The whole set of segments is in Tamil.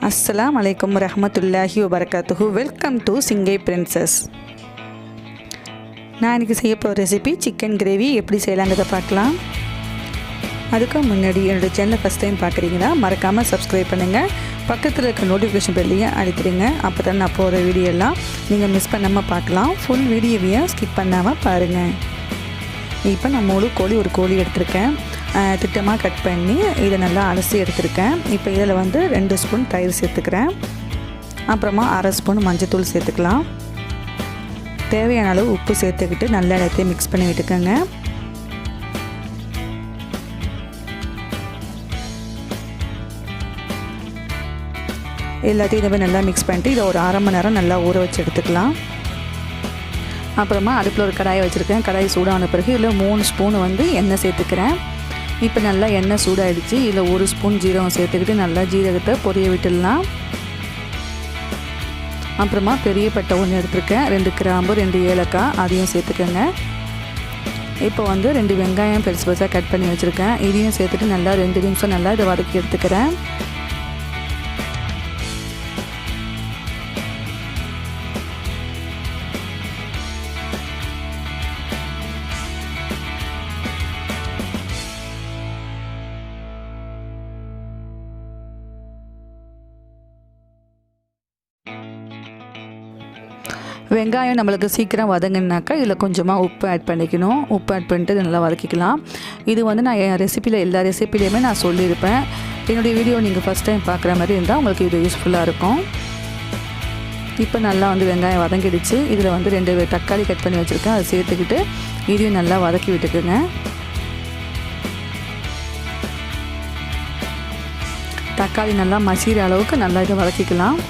அஸ்ஸலாமு அலைக்கும் வரஹ்மத்துல்லாஹி வபரகாத்துஹு. Welcome to singaiprincess. நான் இன்றைக்கி செய்ய போகிற ரெசிபி சிக்கன் கிரேவி எப்படி செய்யலாங்கிறத பார்க்கலாம். அதுக்கு முன்னாடி என்னோடய சேனலை ஃபஸ்ட் டைம் பார்க்குறீங்கன்னா மறக்காமல் சப்ஸ்கிரைப் பண்ணுங்கள். பக்கத்தில் இருக்க நோட்டிஃபிகேஷன் பெல்லையும் அழுத்திடுங்க. அப்போ தான் நான் போகிற வீடியோலாம் நீங்கள் மிஸ் பண்ணாமல் பார்க்கலாம். ஃபுல் வீடியோவையும் ஸ்கிப் பண்ணாமல் பாருங்கள். இப்போ நான் ஒரு கோழி எடுத்திருக்கேன். திட்டமாக கட் பண்ணி இதை நல்லா அலசி எடுத்துருக்கேன். இப்போ இதில் 2 ஸ்பூன் தயிர் சேர்த்துக்கிறேன். அப்புறமா 1/2 ஸ்பூன் மஞ்சத்தூள் சேர்த்துக்கலாம். தேவையான அளவு உப்பு சேர்த்துக்கிட்டு நல்லா எல்லாத்தையும் மிக்ஸ் பண்ணி விட்டுக்கோங்க. எல்லாத்தையும் இதை நல்லா மிக்ஸ் பண்ணிட்டு இதை ஒரு 1/2 மணி நேரம் நல்லா ஊற வச்சு எடுத்துக்கலாம். அப்புறமா அடுப்பில் ஒரு கடாயை வச்சுருக்கேன். கடாய் சூடான பிறகு இதில் 3 ஸ்பூன் எண்ணெய் சேர்த்துக்கிறேன். இப்போ நல்லா எண்ணெய் சூடாகிடுச்சு. இதில் 1 ஸ்பூன் ஜீரகம் சேர்த்துக்கிட்டு நல்லா ஜீரகத்தை பொரிய விட்டுடலாம். அப்புறமா பெரிய பட்டை 1 எடுத்துருக்கேன். 2 கிராம்பு 2 ஏலக்காய் அதையும் சேர்த்துக்கோங்க. இப்போ 2 வெங்காயம் பெருசு பெருசாக கட் பண்ணி வச்சுருக்கேன். இதையும் சேர்த்துட்டு நல்லா 2 நிமிஷம் நல்லா இதை வதக்கி எடுத்துக்கிறேன். வெங்காயம் நம்மளுக்கு சீக்கிரம் வதங்கினாக்கா இதில் கொஞ்சமாக உப்பு ஆட் பண்ணிக்கணும். உப்பு ஆட் பண்ணிட்டு நல்லா வதக்கிக்கலாம். இது நான் என் ரெசிப்பியில் எல்லா ரெசிப்பிலையுமே நான் சொல்லியிருப்பேன். என்னுடைய வீடியோ நீங்கள் ஃபஸ்ட் டைம் பார்க்குற மாதிரி இருந்தால் உங்களுக்கு இது யூஸ்ஃபுல்லாக இருக்கும். இப்போ நல்லா வெங்காயம் வதங்கிடுச்சு. இதில் 2 தக்காளி கட் பண்ணி வச்சுருக்கேன். அதை சேர்த்துக்கிட்டு இதையும் நல்லா வதக்கி விட்டுக்குங்க. தக்காளி நல்லா மசிகிற அளவுக்கு நல்லா இதை வதக்கிக்கலாம்.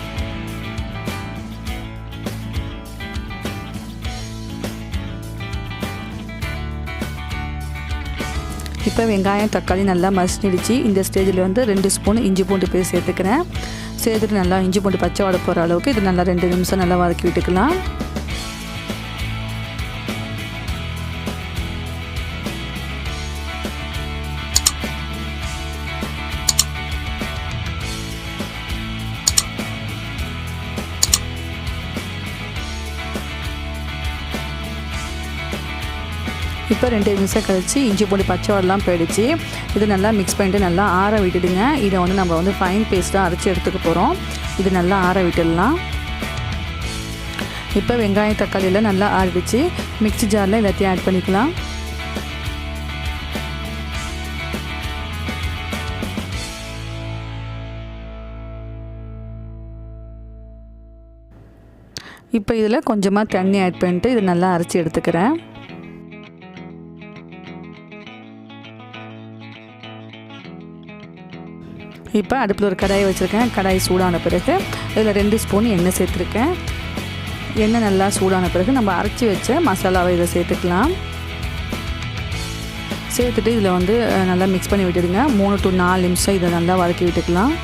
இப்போ வெங்காயம் தக்காளி நல்லா மசிஞ்சிடுச்சு. இந்த ஸ்டேஜில் 2 ஸ்பூன் இஞ்சி பூண்டு பேஸ்ட் சேர்த்துக்கிறேன். சேர்த்துட்டு நல்லா இஞ்சி பூண்டு பச்சை வாடை போகிற அளவுக்கு இது நல்லா 2 நிமிஷம் நல்லா வதக்கி விட்டுக்கலாம். இப்போ 2 நிமிஷம் கழிச்சு இஞ்சி பூண்டு பச்சை வாடெல்லாம் போயிடுச்சு. இது நல்லா மிக்ஸ் பண்ணிட்டு நல்லா ஆற விட்டுடுங்க. இதை நம்ம ஃபைன் பேஸ்ட்டாக அரைச்சி எடுத்துக்க போகிறோம். இது நல்லா ஆற விட்டுடலாம். இப்போ வெங்காயம் தக்காளியெல்லாம் நல்லா ஆறிடுச்சு. மிக்ஸி ஜாரில் எல்லாத்தையும் ஆட் பண்ணிக்கலாம். இப்போ இதில் கொஞ்சமாக தண்ணி ஆட் பண்ணிட்டு இது நல்லா அரைச்சி எடுத்துக்கிறேன். இப்போ அடுப்பில் ஒரு கடாயை வச்சுருக்கேன். கடாய் சூடான பிறகு இதில் 2 ஸ்பூன் எண்ணெய் சேர்த்துருக்கேன். எண்ணெய் நல்லா சூடான பிறகு நம்ம அரைச்சி வச்ச மசாலாவை இதை சேர்த்துக்கலாம். சேர்த்துட்டு இதில் நல்லா மிக்ஸ் பண்ணி விட்டுடுங்க. 3 to 4 நிமிஷம் இதை நல்லா வதக்கி விட்டுக்கலாம்.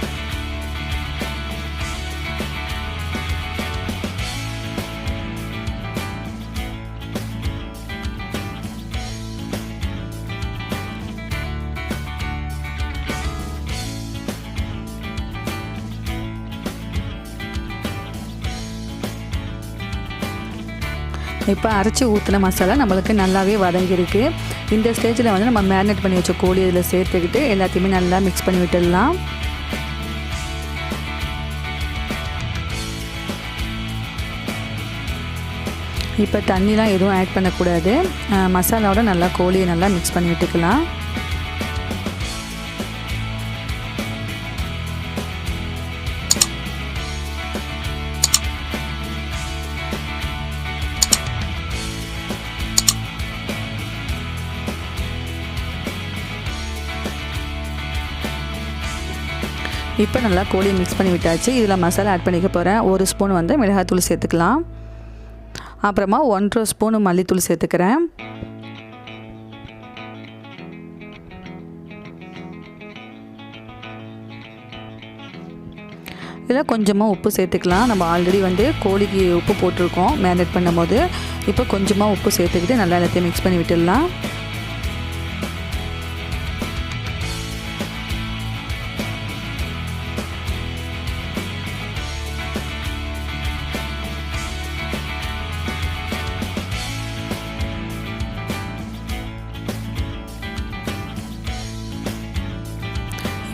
இப்போ அரைச்சி ஊற்றின மசாலா நம்மளுக்கு நல்லாவே வதங்கியிருக்கு. இந்த ஸ்டேஜில் நம்ம மேரினேட் பண்ணி வச்ச கோழி இதில் சேர்த்துக்கிட்டு எல்லாத்தையுமே நல்லா மிக்ஸ் பண்ணி விட்டுடலாம். இப்போ தண்ணிலாம் எதுவும் ஆட் பண்ணக்கூடாது. மசாலாவோட நல்லா கோழியை நல்லா மிக்ஸ் பண்ணி விட்டுக்கலாம். இப்போ நல்லா கோழியை மிக்ஸ் பண்ணி விட்டாச்சு. இதில் மசாலா ஆட் பண்ணிக்க போகிறேன். 1 ஸ்பூன் மிளகாய்த்தூள் சேர்த்துக்கலாம். அப்புறமா 1.5 ஸ்பூன் மல்லித்தூள் சேர்த்துக்கிறேன். இதில் கொஞ்சமாக உப்பு சேர்த்துக்கலாம். நம்ம ஆல்ரெடி கோழிக்கு உப்பு போட்டிருக்கோம் மேரினேட் பண்ணும் போது. இப்போ கொஞ்சமாக உப்பு சேர்த்துக்கிட்டு நல்லா எல்லாத்தையும் மிக்ஸ் பண்ணி விட்டுடலாம்.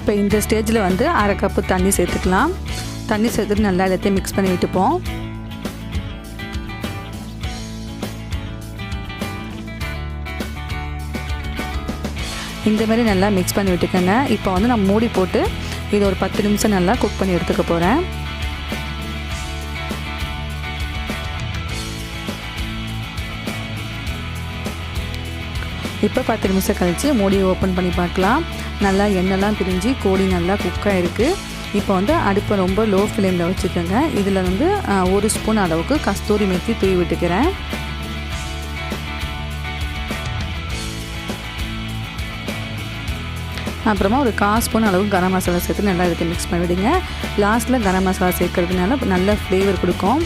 இப்போ இந்த ஸ்டேஜில் வந்து 1/2 கப்பு தண்ணி சேர்த்துக்கலாம். தண்ணி சேர்த்துட்டு நல்லா எல்லாத்தையும் மிக்ஸ் பண்ணி விட்டுப்போம். இந்த மாதிரி நல்லா மிக்ஸ் பண்ணி விட்டுக்கோங்க. இப்போ வந்து நான் மூடி போட்டு இது ஒரு 10 நிமிஷம் நல்லா குக் பண்ணி எடுத்துக்க போகிறேன். இப்போ 10 நிமிஷம் கழித்து மூடியை ஓப்பன் பண்ணி பார்க்கலாம். நல்லா எண்ணெய்லாம் பிரிஞ்சு கோழி நல்லா குக்காக இருக்குது. இப்போ வந்து அடுப்பை ரொம்ப லோ ஃப்ளேமில் வச்சுக்கோங்க. இதில் வந்து 1 ஸ்பூன் அளவுக்கு கஸ்தூரி மெத்தி தூவி விட்டுக்கிறேன். அப்புறமா ஒரு 1/4 ஸ்பூன் அளவுக்கு கரம் மசாலா சேர்த்து நல்லா எடுத்து மிக்ஸ் பண்ணி விடுங்க. லாஸ்ட்டில் கரம் மசாலா சேர்க்கறதுனால நல்ல ஃப்ளேவர் கொடுக்கும்.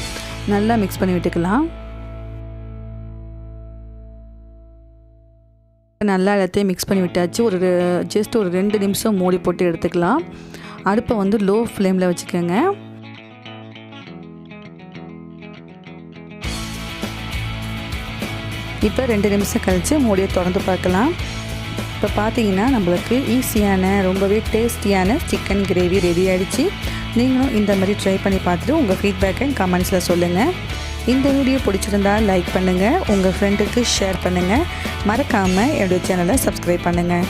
நல்லா மிக்ஸ் பண்ணி விட்டுக்கலாம். நல்லா எல்லாத்தையும் மிக்ஸ் பண்ணி விட்டாச்சு. ஜஸ்ட் ஒரு 2 நிமிஷம் மூடி போட்டு எடுத்துக்கலாம். அடுப்பை வந்து லோ ஃப்ளேமில் வச்சுக்கோங்க. இப்போ 2 நிமிஷம் கழித்து மூடியை திறந்து பார்க்கலாம். இப்போ பார்த்தீங்கன்னா நம்மளுக்கு ஈஸியான ரொம்பவே டேஸ்டியான சிக்கன் கிரேவி ரெடி ஆகிடுச்சு. நீங்களும் இந்த மாதிரி ட்ரை பண்ணி பார்த்துட்டு உங்கள் ஃபீட்பேக்கை கமெண்ட்ஸில் சொல்லுங்கள். இந்த வீடியோ பிடிச்சிருந்தால் லைக் பண்ணுங்கள், உங்கள் ஃப்ரெண்டுக்கு ஷேர் பண்ணுங்கள். மறக்காமல் என்னோடய சேனலை சப்ஸ்கிரைப் பண்ணுங்கள்.